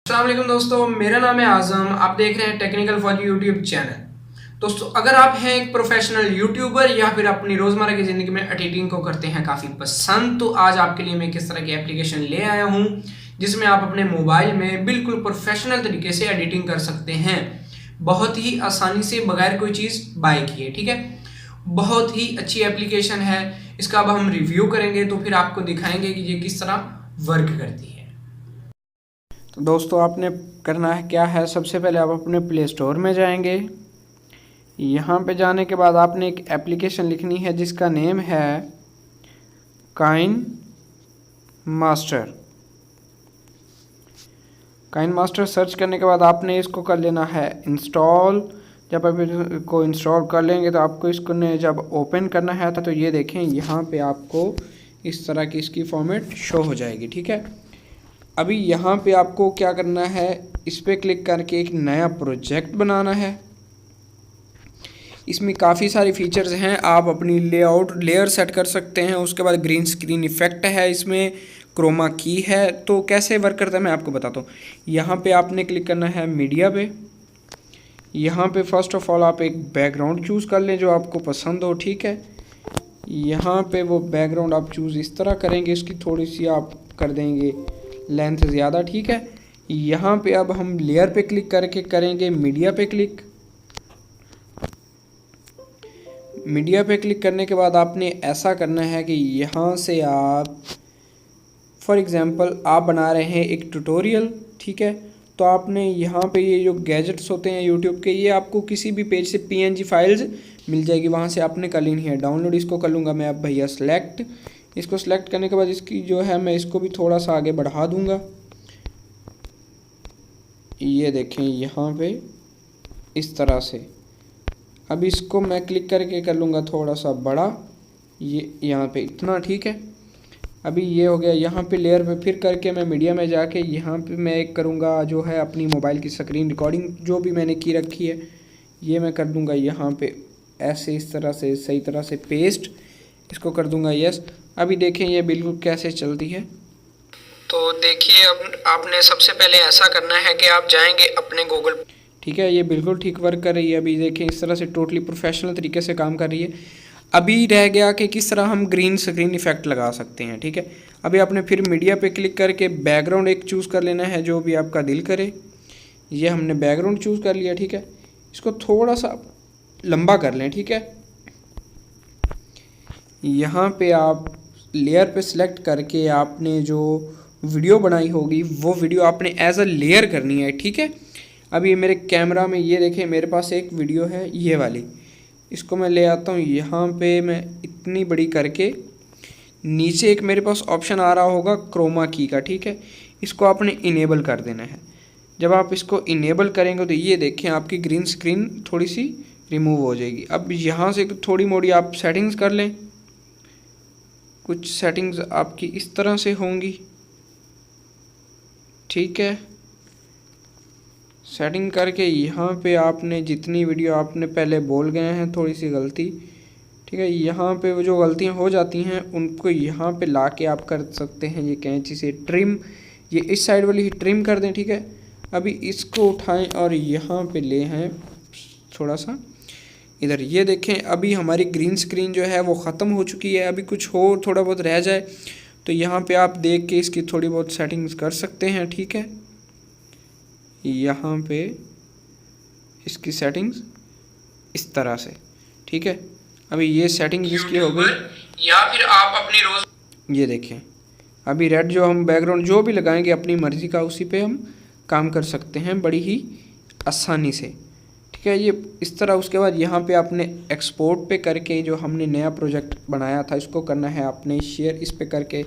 अस्सलाम वालेकुम दोस्तों, मेरा नाम है आज़म। आप देख रहे हैं टेक्निकल फॉर यूट्यूब चैनल। दोस्तों, अगर आप हैं एक प्रोफेशनल यूट्यूबर या फिर अपनी रोज़मर्रा की ज़िंदगी में एडिटिंग को करते हैं काफ़ी पसंद, तो आज आपके लिए मैं किस तरह की एप्लीकेशन ले आया हूँ जिसमें आप अपने मोबाइल में बिल्कुल प्रोफेशनल तरीके से एडिटिंग कर सकते हैं, बहुत ही आसानी से, बगैर कोई चीज़ बाय किए। ठीक है, बहुत ही अच्छी एप्लीकेशन है। इसका अब हम रिव्यू करेंगे तो फिर आपको दिखाएंगे कि ये किस तरह वर्क करती है। तो दोस्तों, आपने करना है क्या है, सबसे पहले आप अपने प्ले स्टोर में जाएंगे। यहाँ पे जाने के बाद आपने एक एप्लीकेशन लिखनी है जिसका नेम है KineMaster. KineMaster search करने के बाद आपने इसको कर लेना है इंस्टॉल। जब आप इसको इंस्टॉल कर लेंगे तो आपको इसको जब ओपन करना है तो ये देखें, यहाँ पे आपको इस तरह की इसकी फॉर्मेट शो हो जाएगी। ठीक है, अभी यहाँ पे आपको क्या करना है, इस पर क्लिक करके एक नया प्रोजेक्ट बनाना है। इसमें काफ़ी सारे फीचर्स हैं, आप अपनी लेयर सेट कर सकते हैं। उसके बाद ग्रीन स्क्रीन इफ़ेक्ट है, इसमें क्रोमा की है। तो कैसे वर्क करता है मैं आपको बताता हूँ। यहाँ पे आपने क्लिक करना है मीडिया पे। यहाँ पे फर्स्ट ऑफ ऑल आप एक बैकग्राउंड चूज़ कर लें जो आपको पसंद हो। ठीक है, यहाँ पे वो बैकग्राउंड आप चूज़ इस तरह करेंगे, इसकी थोड़ी सी आप कर देंगे लेंथ ज़्यादा। ठीक है, यहाँ पे अब हम लेयर पे क्लिक करके करेंगे मीडिया पे क्लिक। मीडिया पे क्लिक करने के बाद आपने ऐसा करना है कि यहाँ से आप फॉर एग्ज़ाम्पल आप बना रहे हैं एक ट्यूटोरियल। ठीक है, तो आपने यहाँ पे ये जो गैजेट्स होते हैं यूट्यूब के, ये आपको किसी भी पेज से पीएनजी फाइल्स मिल जाएगी, वहाँ से आपने कर लेनी है डाउनलोड। इसको कर लूँगा मैं अब भैया सेलेक्ट। इसको सेलेक्ट करने के बाद इसकी जो है मैं इसको भी थोड़ा सा आगे बढ़ा दूँगा। ये देखें यहाँ पे इस तरह से। अब इसको मैं क्लिक करके कर लूँगा थोड़ा सा बड़ा, ये यहाँ पे इतना। ठीक है, अभी ये हो गया। यहाँ पे लेयर पे फिर करके मैं मीडिया में जाके यहाँ पे मैं एक करूँगा जो है अपनी मोबाइल की स्क्रीन रिकॉर्डिंग जो भी मैंने की रखी है, ये मैं कर दूँगा यहाँ पे ऐसे इस तरह से सही तरह से पेस्ट। इसको कर दूँगा यस। अभी देखें ये बिल्कुल कैसे चलती है। तो देखिए, अब आपने सबसे पहले ऐसा करना है कि आप जाएंगे अपने गूगल। ठीक है, ये बिल्कुल ठीक वर्क कर रही है। अभी देखें इस तरह से टोटली प्रोफेशनल तरीके से काम कर रही है। अभी रह गया कि किस तरह हम ग्रीन स्क्रीन इफेक्ट लगा सकते हैं। ठीक है, अभी आपने फिर मीडिया पे क्लिक करके बैकग्राउंड एक चूज़ कर लेना है जो भी आपका दिल करे। ये हमने बैकग्राउंड चूज़ कर लिया। ठीक है, इसको थोड़ा सा लंबा कर लें। ठीक है, यहाँ पे आप लेयर पे सिलेक्ट करके आपने जो वीडियो बनाई होगी वो वीडियो आपने एज अ लेयर करनी है। ठीक है, अभी मेरे कैमरा में ये देखें मेरे पास एक वीडियो है ये वाली। इसको मैं ले आता हूँ यहाँ पे, मैं इतनी बड़ी करके नीचे एक मेरे पास ऑप्शन आ रहा होगा क्रोमा की का। ठीक है, इसको आपने इनेबल कर देना है। जब आप इसको इनेबल करेंगे तो ये देखें आपकी ग्रीन स्क्रीन थोड़ी सी रिमूव हो जाएगी। अब यहाँ से थोड़ी मोड़ी आप सेटिंग्स कर लें। कुछ सेटिंग्स आपकी इस तरह से होंगी। ठीक है, सेटिंग करके यहाँ पे आपने जितनी वीडियो आपने पहले बोल गए हैं थोड़ी सी गलती, ठीक है, यहाँ पे वो जो गलतियाँ हो जाती हैं उनको यहाँ पे ला के आप कर सकते हैं ये कैंची से ट्रिम। ये इस साइड वाली ही ट्रिम कर दें। ठीक है, अभी इसको उठाएं और यहाँ पे ले हैं थोड़ा सा इधर। ये देखें अभी हमारी ग्रीन स्क्रीन जो है वो ख़त्म हो चुकी है। अभी कुछ हो थोड़ा बहुत रह जाए तो यहाँ पे आप देख के इसकी थोड़ी बहुत सेटिंग्स कर सकते हैं। ठीक है, यहाँ पे इसकी सेटिंग्स इस तरह से। ठीक है, अभी ये सेटिंग इसकी हो गई। या फिर आप अपनी रोज ये देखें अभी रेड जो हम बैकग्राउंड जो भी लगाएंगे अपनी मर्ज़ी का, उसी पे हम काम कर सकते हैं बड़ी ही आसानी से। ठीक है, ये इस तरह। उसके बाद यहाँ पे आपने एक्सपोर्ट पे करके जो हमने नया प्रोजेक्ट बनाया था इसको करना है आपने शेयर इस पे करके।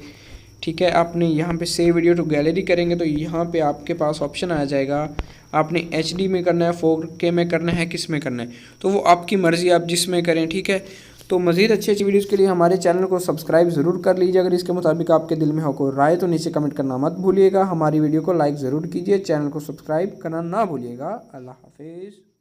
ठीक है, आपने यहाँ पे सेव वीडियो टू गैलरी करेंगे तो यहाँ पे आपके पास ऑप्शन आ जाएगा। आपने HD में करना है, 4K में करना है, किस में करना है, तो वो आपकी मर्ज़ी, आप जिस में करें। ठीक है, तो मज़ीद अच्छी अच्छी वीडियोज़ के लिए हमारे चैनल को सब्सक्राइब ज़रूर कर लीजिए। अगर इसके मुताबिक आपके दिल में हो कोई राय तो नीचे कमेंट करना मत भूलिएगा। हमारी वीडियो को लाइक ज़रूर कीजिए, चैनल को सब्सक्राइब करना ना भूलिएगा। अल्लाह हाफिज़।